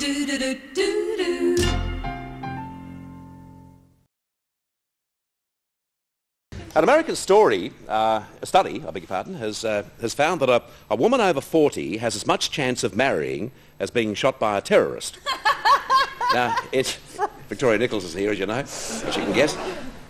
An American study, I beg your pardon, has found that a woman over 40 has as much chance of marrying as being shot by a terrorist. Now, Victoria Nicholls is here, as you know, as you can guess.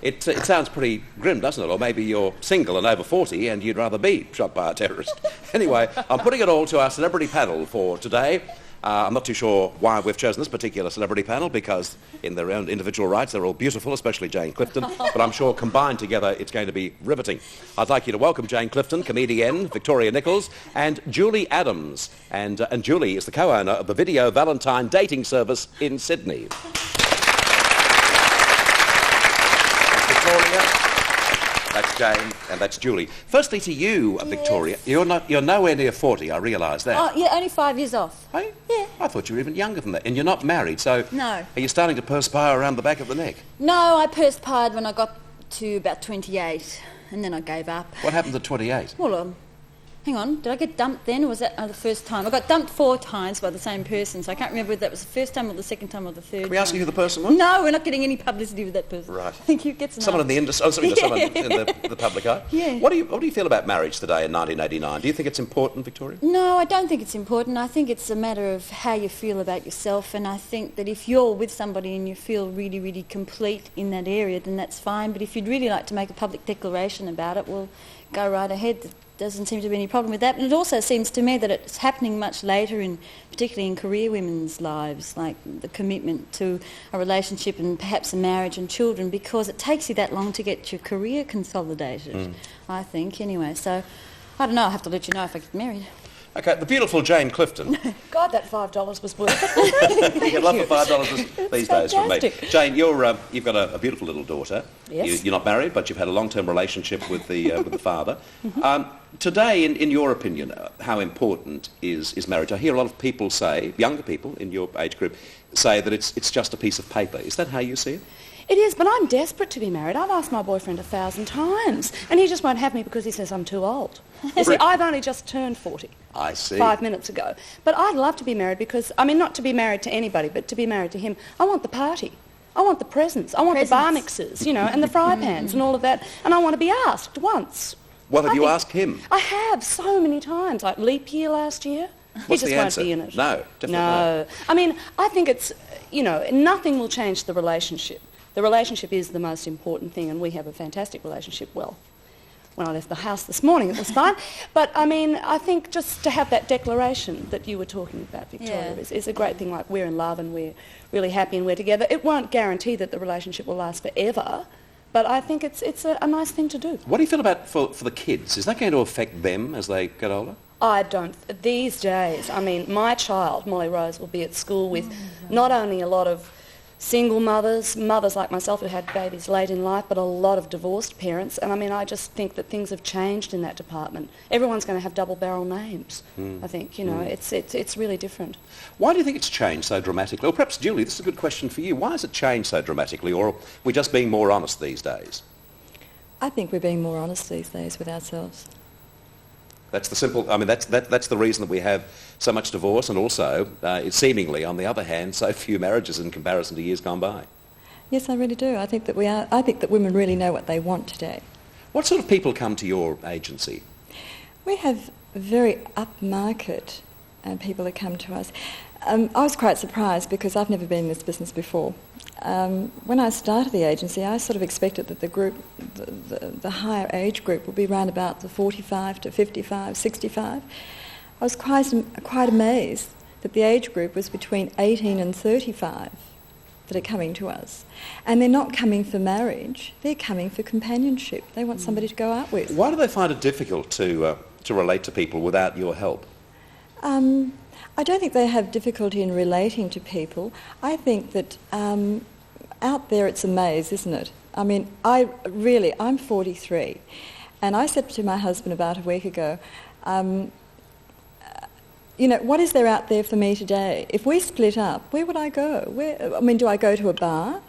It sounds pretty grim, doesn't it? Or maybe you're single and over 40 and you'd rather be shot by a terrorist. Anyway, I'm putting it all to our celebrity panel for today. I'm not too sure why we've chosen this particular celebrity panel, because in their own individual rights they're all beautiful, especially Jane Clifton, but I'm sure combined together it's going to be riveting. I'd like you to welcome Jane Clifton, comedienne, Victoria Nicholls, and Julie Adams. And Julie is the co-owner of the Video Valentine dating service in Sydney. That's Victoria. That's Jane, and that's Julie. Firstly to you, Victoria, you're nowhere near 40, I realise that. Oh, yeah, only 5 years off. Hey? Yeah. I thought you were even younger than that. And you're not married, so... No. Are you starting to perspire around the back of the neck? No, I perspired when I got to about 28, and then I gave up. What happened to 28? Well, hang on, did I get dumped then, or was that the first time? I got dumped 4 times by the same person, so I can't remember whether that was the first time or the second time or the third Can we ask time. you who the person was? No, we're not getting any publicity with that person. Right. I think you get some... Someone in the industry... Oh, sorry, someone in the public eye? Yeah. What do you feel about marriage today in 1989? Do you think it's important, Victoria? No, I don't think it's important. I think it's a matter of how you feel about yourself, and I think that if you're with somebody and you feel really, really complete in that area, then that's fine. But if you'd really like to make a public declaration about it, well, go right ahead. There doesn't seem to be any problem with that. And it also seems to me that it's happening much later, particularly in career women's lives, like the commitment to a relationship and perhaps a marriage and children, because it takes you that long to get your career consolidated, I think, anyway. So, I don't know, I'll have to let you know if I get married. OK, the beautiful Jane Clifton. God, that $5 was worth it. You get love for $5 these days from me. fantastic. Jane, you've got a beautiful little daughter. Yes. You're not married, but you've had a long-term relationship with the father. Today, in your opinion, how important is marriage? I hear a lot of people say, younger people in your age group, say that it's just a piece of paper. Is that how you see it? It is, but I'm desperate to be married. I've asked my boyfriend 1,000 times, and he just won't have me because he says I'm too old. You see, I've only just turned 40. I see. 5 minutes ago. But I'd love to be married because, I mean, not to be married to anybody, but to be married to him. I want the party. I want the presents. I want the bar mixers, and the fry pans and all of that. And I want to be asked once. What have you asked him? I have so many times, like leap year last year. What's he just the answer? won't be in it. No, definitely no. not. I mean, I think it's, nothing will change the relationship. The relationship is the most important thing, and we have a fantastic relationship. Well, when I left the house this morning, it was fine. But, I mean, I think just to have that declaration that you were talking about, Victoria, is a great thing. Like, we're in love and we're really happy and we're together. It won't guarantee that the relationship will last forever, but I think it's a nice thing to do. What do you feel about for the kids? Is that going to affect them as they get older? I don't. These days, I mean, my child, Molly Rose, will be at school with not only a lot of single mothers like myself who had babies late in life, but a lot of divorced parents. And I mean, I just think that things have changed in that department. Everyone's going to have double-barrel names, I think. It's really different. Why do you think it's changed so dramatically? Or perhaps, Julie, this is a good question for you. Why has it changed so dramatically? Or are we just being more honest these days? I think we're being more honest these days with ourselves. That's the simple... I mean, that's the reason that we have so much divorce, and also, it's seemingly, on the other hand, so few marriages in comparison to years gone by. Yes, I really do. I think that women really know what they want today. What sort of people come to your agency? We have very upmarket people that come to us. I was quite surprised because I've never been in this business before. When I started the agency, I sort of expected that the higher age group would be around about the 45 to 55, 65. I was quite amazed that the age group was between 18 and 35 that are coming to us. And they're not coming for marriage, they're coming for companionship. They want somebody to go out with. Why do they find it difficult to relate to people without your help? I don't think they have difficulty in relating to people. I think that out there it's a maze, isn't it? I mean, I'm 43, and I said to my husband about a week ago, what is there out there for me today? If we split up, where would I go? Do I go to a bar?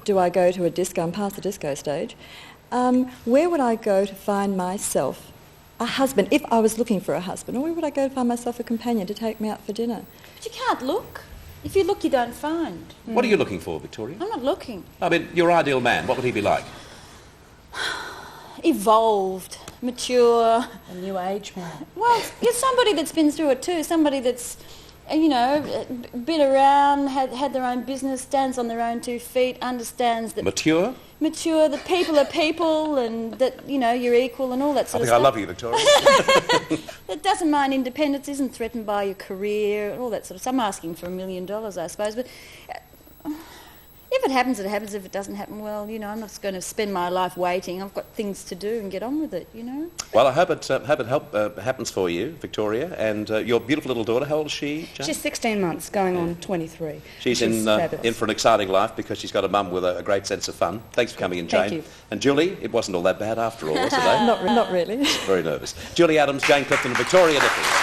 Do I go to a disco? I'm past the disco stage. Where would I go to find myself a husband, if I was looking for a husband? Or where would I go to find myself a companion to take me out for dinner? But you can't look. If you look, you don't find. What are you looking for, Victoria? I'm not looking. I mean, your ideal man, what would he be like? Evolved, mature. A new age man. Well, you're somebody that's been through it too. Somebody that's, you know, been around, had their own business, stands on their own 2 feet, understands that... Mature? Mature, that people are people and that, you know, you're equal and all that sort of I stuff. love you, Victoria. That doesn't mind independence, isn't threatened by your career and all that sort of stuff. I'm asking for $1 million, I suppose, but if it happens, it happens. If it doesn't happen, well, you know, I'm not going to spend my life waiting. I've got things to do and get on with it, you know. Well, I hope it happens for you, Victoria, and your beautiful little daughter. How old is she, Jane? She's 16 months, going on 23. She's in for an exciting life because she's got a mum with a great sense of fun. Thanks for coming in, Jane. Thank you. And Julie, it wasn't all that bad after all, was it? Not really. Very nervous. Julie Adams, Jane Clifton and Victoria Nicholls.